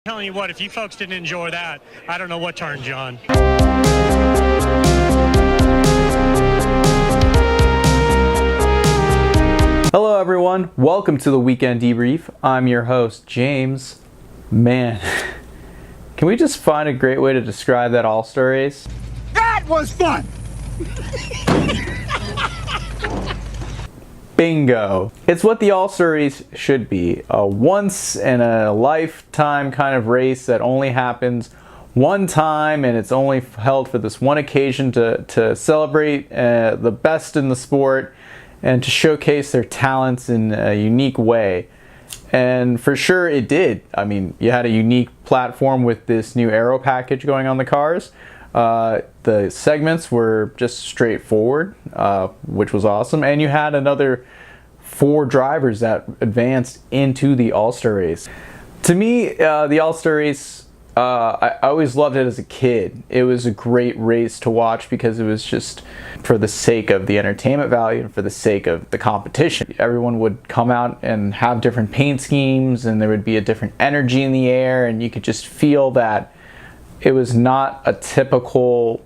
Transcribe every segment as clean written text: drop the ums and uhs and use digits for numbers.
Telling you what, if you folks didn't enjoy that, I don't know what turned you on. Hello everyone, welcome to the Weekend Debrief. I'm your host, James. Man, can we just find a great way to describe that All-Star race? That was fun! Bingo! It's what the All-Star race should be. A once in a lifetime kind of race that only happens one time, and it's only held for this one occasion to celebrate the best in the sport and to showcase their talents in a unique way. And for sure it did. I mean, you had a unique platform with this new aero package going on the cars. The segments were just straightforward, which was awesome. And you had another 4 drivers that advanced into the All-Star race. To me, the All-Star race, I always loved it as a kid. It was a great race to watch because it was just for the sake of the entertainment value and for the sake of the competition. Everyone would come out and have different paint schemes, and there would be a different energy in the air, and you could just feel that it was not a typical,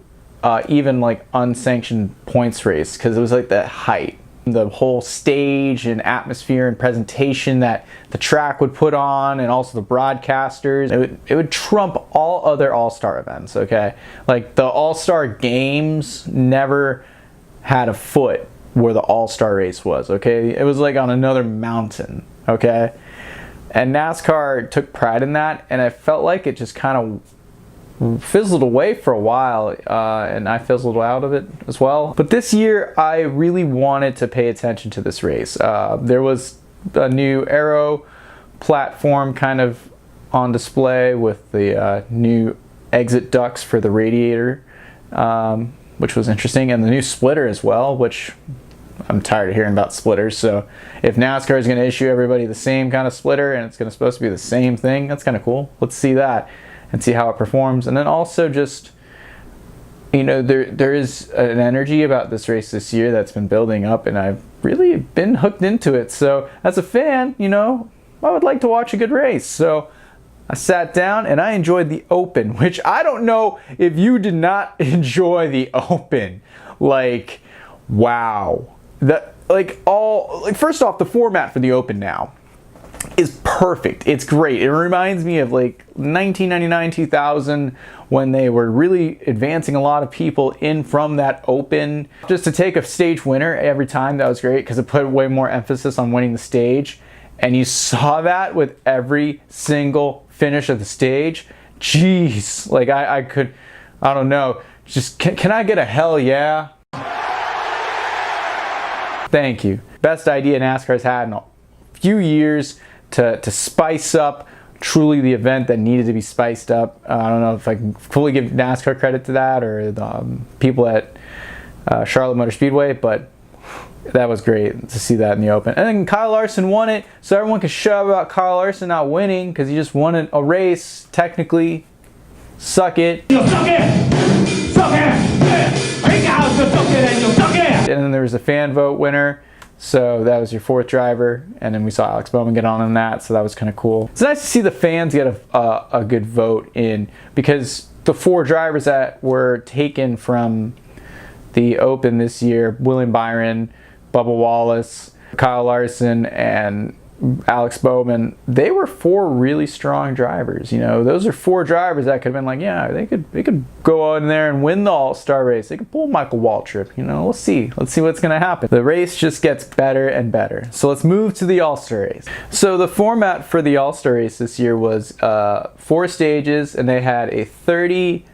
even like unsanctioned points race, because it was like that height. The whole stage and atmosphere and presentation that the track would put on, and also the broadcasters, it would trump all other All-Star events, okay? Like the All-Star games never had a foot where the All-Star race was, okay? It was like on another mountain, okay? And NASCAR took pride in that, and I felt like it just kind of fizzled away for a while, and I fizzled out of it as well. But this year I really wanted to pay attention to this race. There was a new aero platform kind of on display with the new exit ducts for the radiator, which was interesting, and the new splitter as well, which I'm tired of hearing about splitters. So if NASCAR is going to issue everybody the same kind of splitter and it's supposed to be the same thing, that's kind of cool. Let's see that and see how it performs. And then also just, you know, there is an energy about this race this year that's been building up, and I've really been hooked into it. So as a fan, you know, I would like to watch a good race. So I sat down and I enjoyed the Open, which I don't know if you did not enjoy the Open. Like, wow. First off, the format for the Open now is perfect. It's great. It reminds me of like 1999, 2000, when they were really advancing a lot of people in from that Open. Just to take a stage winner every time, that was great because it put way more emphasis on winning the stage. And you saw that with every single finish of the stage. Jeez, like I don't know. Just, can I get a hell yeah? Thank you. Best idea NASCAR's had in a few years to spice up truly the event that needed to be spiced up. I don't know if I can fully give NASCAR credit to that or the people at Charlotte Motor Speedway, but that was great to see that in the Open. And then Kyle Larson won it, so everyone can shove about Kyle Larson not winning because he just won a race, technically. Suck it. You suck it! Suck it! Bring out the suck it and you suck it! And then there was a fan vote winner. So that was your 4th driver, and then we saw Alex Bowman get on that, so that was kind of cool. It's nice to see the fans get a good vote in, because the 4 drivers that were taken from the Open this year, William Byron, Bubba Wallace, Kyle Larson, and Alex Bowman, they were 4 really strong drivers. You know, those are 4 drivers that could have been like, yeah, they could go on there and win the All-Star race. They could pull Michael Waltrip. You know, let's see what's going to happen. The race just gets better and better. So let's move to the All-Star race. So the format for the All-Star race this year was 4 stages, and they had a 30,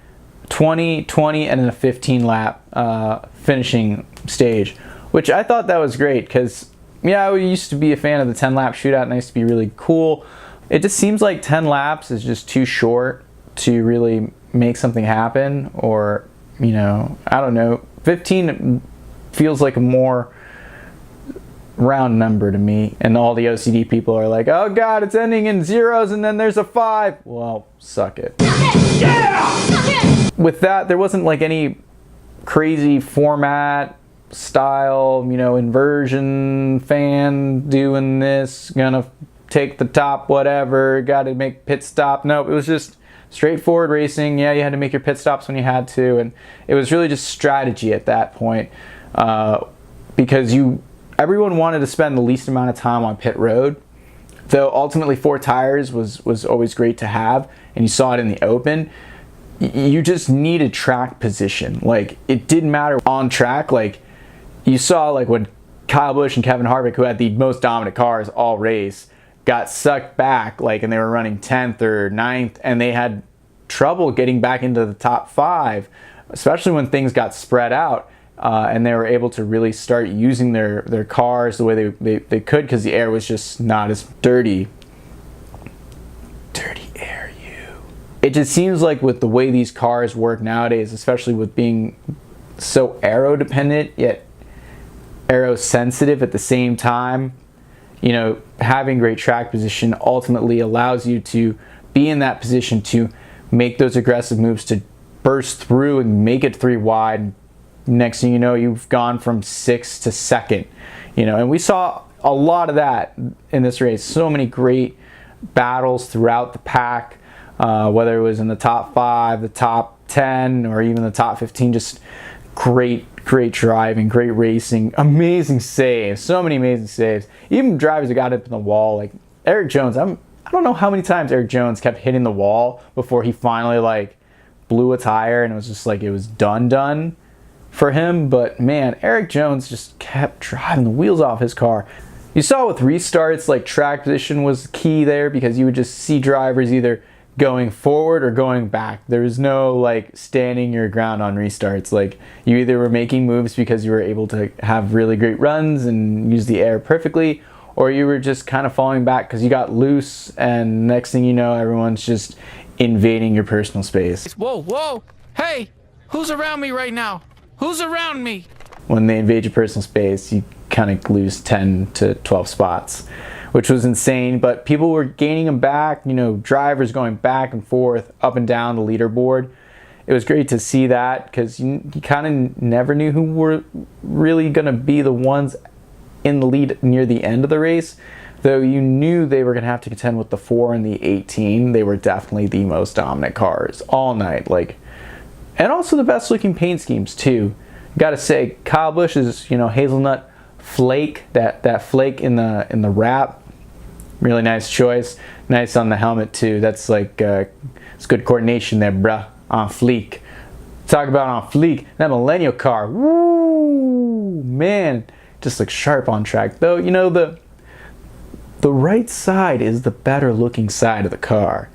20, 20, and then a 15 lap finishing stage, which I thought that was great because, yeah, I used to be a fan of the 10-lap shootout, and it used to be really cool. It just seems like 10 laps is just too short to really make something happen, or, you know, I don't know. 15 feels like a more round number to me, and all the OCD people are like, oh God, it's ending in zeros and then there's a 5. Well, suck it. Yeah! With that, there wasn't like any crazy format style, you know, inversion, fan doing this, gonna take the top, whatever, got to make pit stop. No, it was just straightforward racing. Yeah, you had to make your pit stops when you had to, and it was really just strategy at that point, because everyone wanted to spend the least amount of time on pit road. Though ultimately 4 tires was always great to have, and you saw it in the open. You just needed track position. Like, it didn't matter on track. Like, you saw like when Kyle Busch and Kevin Harvick, who had the most dominant cars all race, got sucked back, like, and they were running 10th or 9th, and they had trouble getting back into the top 5, especially when things got spread out. And they were able to really start using their cars the way they could, because the air was just not as dirty. Dirty air, you. It just seems like with the way these cars work nowadays, especially with being so aero dependent yet aero sensitive at the same time, you know, having great track position ultimately allows you to be in that position to make those aggressive moves, to burst through and make it 3 wide. Next thing you know, you've gone from 6th to 2nd, you know, and we saw a lot of that in this race. So many great battles throughout the pack, whether it was in the top 5, the top 10, or even the top 15. Just great driving, great racing, amazing saves, so many amazing saves. Even drivers that got up in the wall, like Eric Jones. I don't know how many times Eric Jones kept hitting the wall before he finally like blew a tire, and it was just like it was done for him. But man, Eric Jones just kept driving the wheels off his car. You saw with restarts, like track position was key there, because you would just see drivers either going forward or going back. There was no like standing your ground on restarts. Like, you either were making moves because you were able to have really great runs and use the air perfectly, or you were just kind of falling back because you got loose, and next thing you know, everyone's just invading your personal space. Whoa, hey, who's around me right now? Who's around me? When they invade your personal space, you kind of lose 10 to 12 spots, which was insane. But people were gaining them back, you know, drivers going back and forth, up and down the leaderboard. It was great to see that, because you kind of never knew who were really going to be the ones in the lead near the end of the race. Though you knew they were going to have to contend with the 4 and the 18. They were definitely the most dominant cars all night. Like, and also the best looking paint schemes too. Gotta say, Kyle Busch's, you know, hazelnut flake, that flake in the wrap, really nice choice. Nice on the helmet too. That's like it's good coordination there, bruh. On fleek. Talk about on fleek. That Millennial car, woo, man, just looks sharp on track. Though, you know, the right side is the better looking side of the car.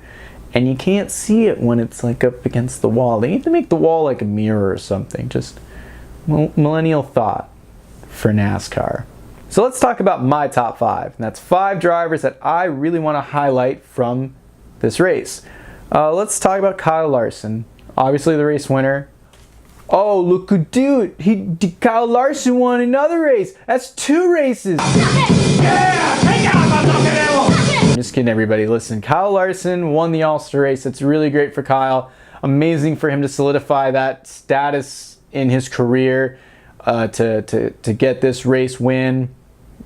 And you can't see it when it's like up against the wall. They need to make the wall like a mirror or something. Just millennial thought for NASCAR. So let's talk about my top 5. And that's 5 drivers that I really want to highlight from this race. Let's talk about Kyle Larson. Obviously the race winner. Oh, look who Kyle Larson won another race. That's 2 races. Yeah, take out the fucking I'm just kidding, everybody. Listen, Kyle Larson won the All-Star race. It's really great for Kyle. Amazing for him to solidify that status in his career, to get this race win.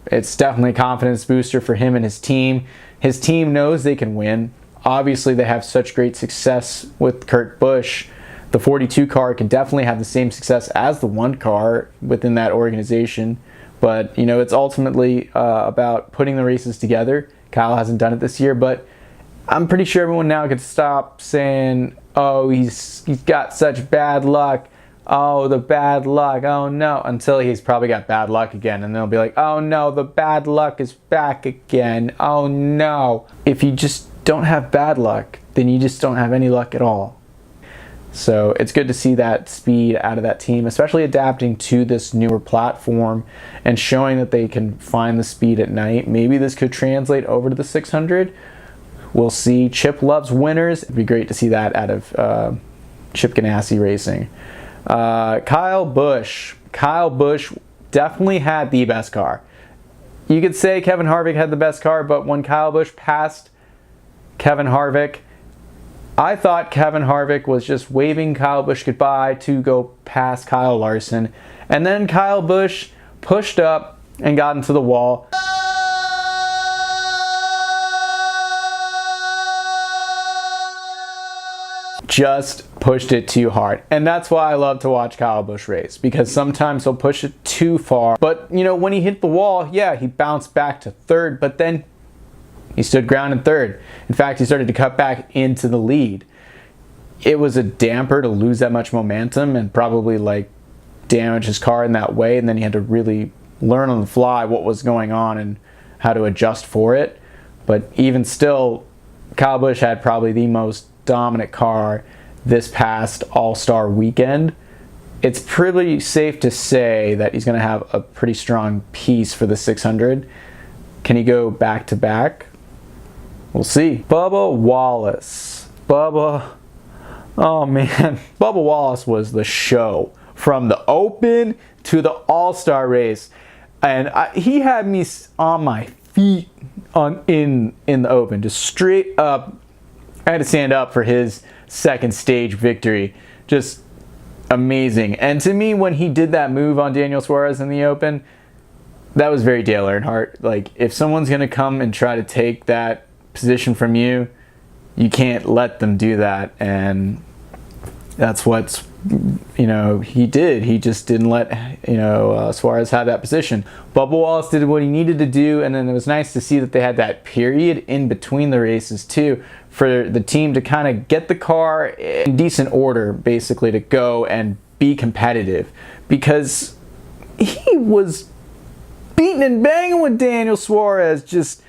It's definitely a confidence booster for him and his team. His team knows they can win. Obviously, they have such great success with Kurt Busch. The 42 car can definitely have the same success as the 1 car within that organization. But, you know, it's ultimately about putting the races together. Kyle hasn't done it this year, but I'm pretty sure everyone now could stop saying, oh, he's got such bad luck. Oh, the bad luck. Oh, no. Until he's probably got bad luck again. And they'll be like, oh, no, the bad luck is back again. Oh, no. If you just don't have bad luck, then you just don't have any luck at all. So it's good to see that speed out of that team, especially adapting to this newer platform and showing that they can find the speed at night. Maybe this could translate over to the 600. We'll see. Chip loves winners. It'd be great to see that out of Chip Ganassi Racing. Kyle Busch. Kyle Busch definitely had the best car. You could say Kevin Harvick had the best car, but when Kyle Busch passed Kevin Harvick, I thought Kevin Harvick was just waving Kyle Busch goodbye to go past Kyle Larson. And then Kyle Busch pushed up and got into the wall. just pushed it too hard. And that's why I love to watch Kyle Busch race, because sometimes he'll push it too far. But, you know, when he hit the wall, yeah, he bounced back to third, but then he stood ground in third. In fact, he started to cut back into the lead. It was a damper to lose that much momentum and probably like damage his car in that way, and then he had to really learn on the fly what was going on and how to adjust for it. But even still, Kyle Busch had probably the most dominant car this past All-Star weekend. It's pretty safe to say that he's going to have a pretty strong piece for the 600. Can he go back to back? We'll see. Bubba Wallace. Oh man, Bubba Wallace was the show from the Open to the All-Star race, and he had me on my feet in the Open, just straight up. I had to stand up for his second stage victory. Just amazing. And to me, when he did that move on Daniel Suarez in the Open, that was very Dale Earnhardt. Like, if someone's going to come and try to take that position from you, you can't let them do that. And that's what's, you know, he did. He just didn't let, you know, Suarez have that position. Bubba Wallace did what he needed to do, and then it was nice to see that they had that period in between the races too, for the team to kind of get the car in decent order, basically, to go and be competitive, because he was beating and banging with Daniel Suarez. Just,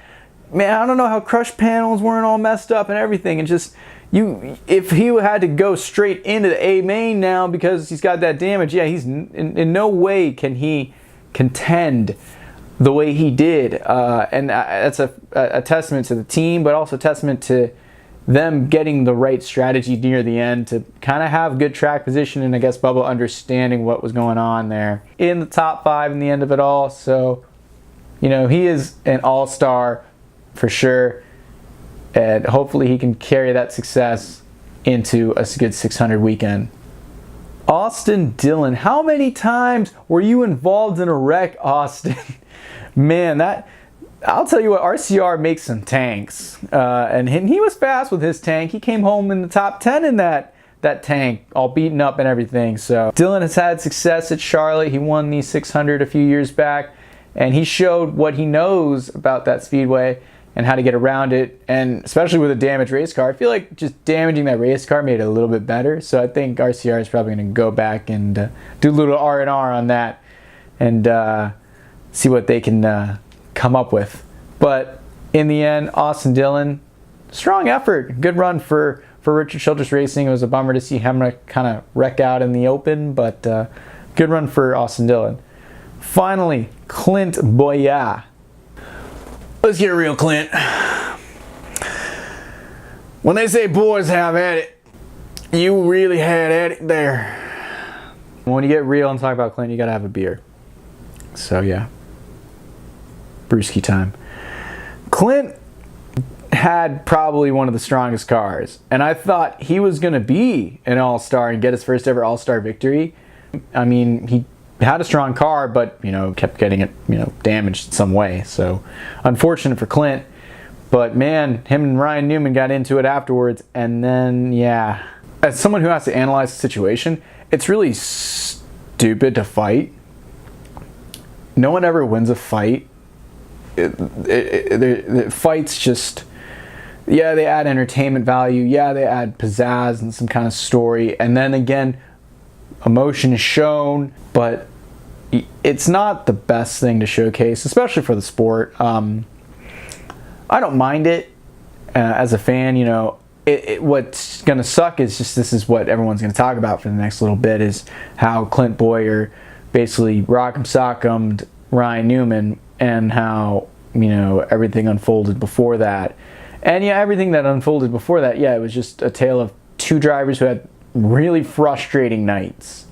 man, I don't know how crush panels weren't all messed up and everything, and just, if he had to go straight into the A main now because he's got that damage, yeah, he's in no way can he contend the way he did. And that's a testament to the team, but also a testament to them getting the right strategy near the end to kind of have good track position, and I guess Bubba understanding what was going on there. In the top 5 in the end of it all, so, you know, he is an all-star for sure. And hopefully he can carry that success into a good 600 weekend. Austin Dillon. How many times were you involved in a wreck, Austin? Man, I'll tell you what, RCR makes some tanks. And he was fast with his tank. He came home in the top 10 in that tank, all beaten up and everything. So Dillon has had success at Charlotte. He won the 600 a few years back, and he showed what he knows about that speedway and how to get around it, and especially with a damaged race car. I feel like just damaging that race car made it a little bit better, so I think RCR is probably going to go back and do a little R&R on that and see what they can come up with. But in the end, Austin Dillon, strong effort, good run for Richard Childress Racing. It was a bummer to see him kind of wreck out in the Open, but good run for Austin Dillon. Finally, Clint Boya. Let's get real, Clint. When they say boys have at it, you really had at it there. When you get real and talk about Clint, you gotta have a beer. So yeah, brewski time. Clint had probably one of the strongest cars, and I thought he was gonna be an all-star and get his first ever all-star victory. I mean, he had a strong car, but, you know, kept getting it, you know, damaged in some way. So unfortunate for Clint. But man, him and Ryan Newman got into it afterwards, and then, yeah. As someone who has to analyze the situation, it's really stupid to fight. No one ever wins a fight. Fights just, yeah, they add entertainment value. Yeah, they add pizzazz and some kind of story. And then again, emotion is shown, but it's not the best thing to showcase, especially for the sport. I don't mind it as a fan. You know, what's going to suck is just, this is what everyone's going to talk about for the next little bit, is how Clint Boyer basically rock'em sock'emed Ryan Newman, and how, you know, everything unfolded before that. And yeah, everything that unfolded before that, yeah, it was just a tale of two drivers who had really frustrating nights,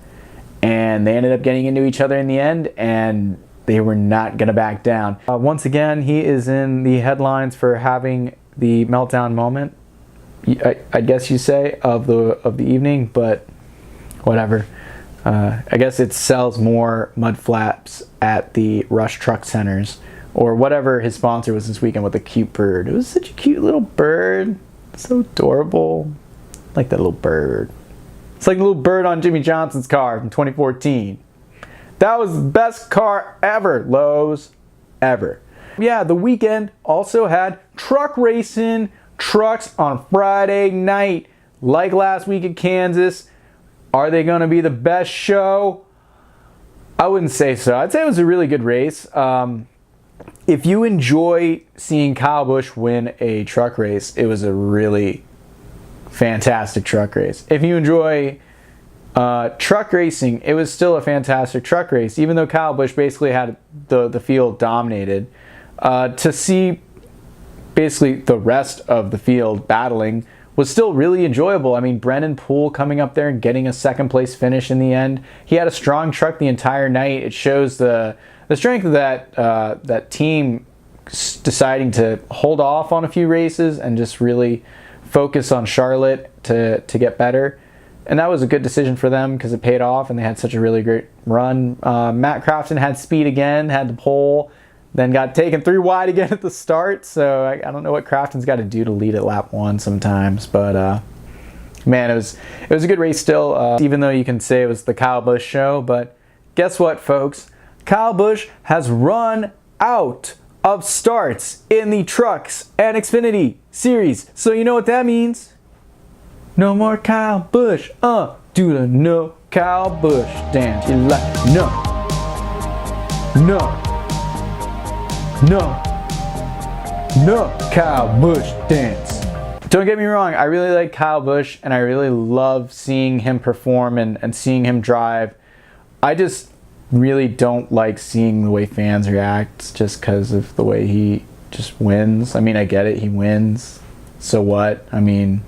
and they ended up getting into each other in the end, and they were not going to back down. Once again, he is in the headlines for having the meltdown moment, I guess you say, of the evening, but whatever. I guess it sells more mud flaps at the Rush Truck Centers, or whatever his sponsor was this weekend with a cute bird. It was such a cute little bird, so adorable. like that little bird. It's like the little bird on Jimmy Johnson's car from 2014. That was the best car ever, Lowe's, ever. Yeah, the weekend also had truck racing, trucks on Friday night. Like last week at Kansas, are they going to be the best show? I wouldn't say so. I'd say it was a really good race. If you enjoy seeing Kyle Busch win a truck race, it was a really fantastic truck race. If you enjoy truck racing, it was still a fantastic truck race, even though Kyle Busch basically had the field dominated. To see basically the rest of the field battling was still really enjoyable. I mean, Brennan Poole coming up there and getting a second place finish in the end. He had a strong truck the entire night. It shows the strength of that team deciding to hold off on a few races and just really focus on Charlotte to get better. And that was a good decision for them because it paid off and they had such a really great run. Matt Crafton had speed again, had the pole, then got taken 3 wide again at the start. So I don't know what Crafton's got to do to lead at lap 1 sometimes. But man, it was a good race still, even though you can say it was the Kyle Busch show. But guess what, folks? Kyle Busch has run out of starts in the Trucks and Xfinity Series. So you know what that means? No more Kyle Busch. Do the no Kyle Busch dance. You like no. Kyle Busch dance. Don't get me wrong, I really like Kyle Busch and I really love seeing him perform and seeing him drive. I just really don't like seeing the way fans react just because of the way he just wins. I mean, I get it, he wins. So what? I mean,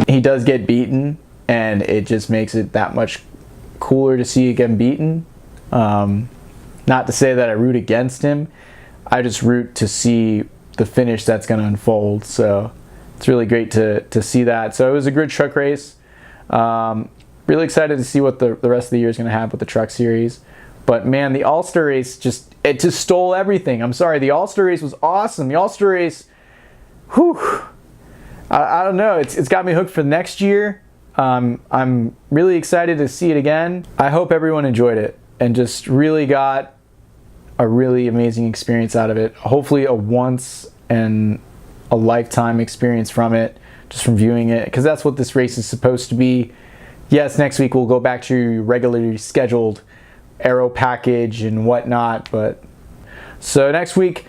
he does get beaten and it just makes it that much cooler to see him beaten. Not to say that I root against him. I just root to see the finish that's going to unfold. So it's really great to see that. So it was a good truck race. Really excited to see what the rest of the year is going to have with the truck series. But man, the All-Star race just stole everything. I'm sorry, the All-Star race was awesome. The All-Star race, whew, I don't know. It's got me hooked for next year. I'm really excited to see it again. I hope everyone enjoyed it and just really got a really amazing experience out of it. Hopefully a once in a lifetime experience from it, just from viewing it, because that's what this race is supposed to be. Yes, next week we'll go back to your regularly scheduled aero package and whatnot, but so next week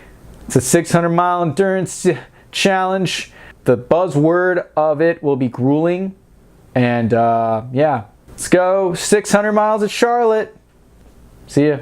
it's a 600-mile endurance challenge. The buzzword of it will be grueling. And yeah, let's go 600 miles at Charlotte. See ya.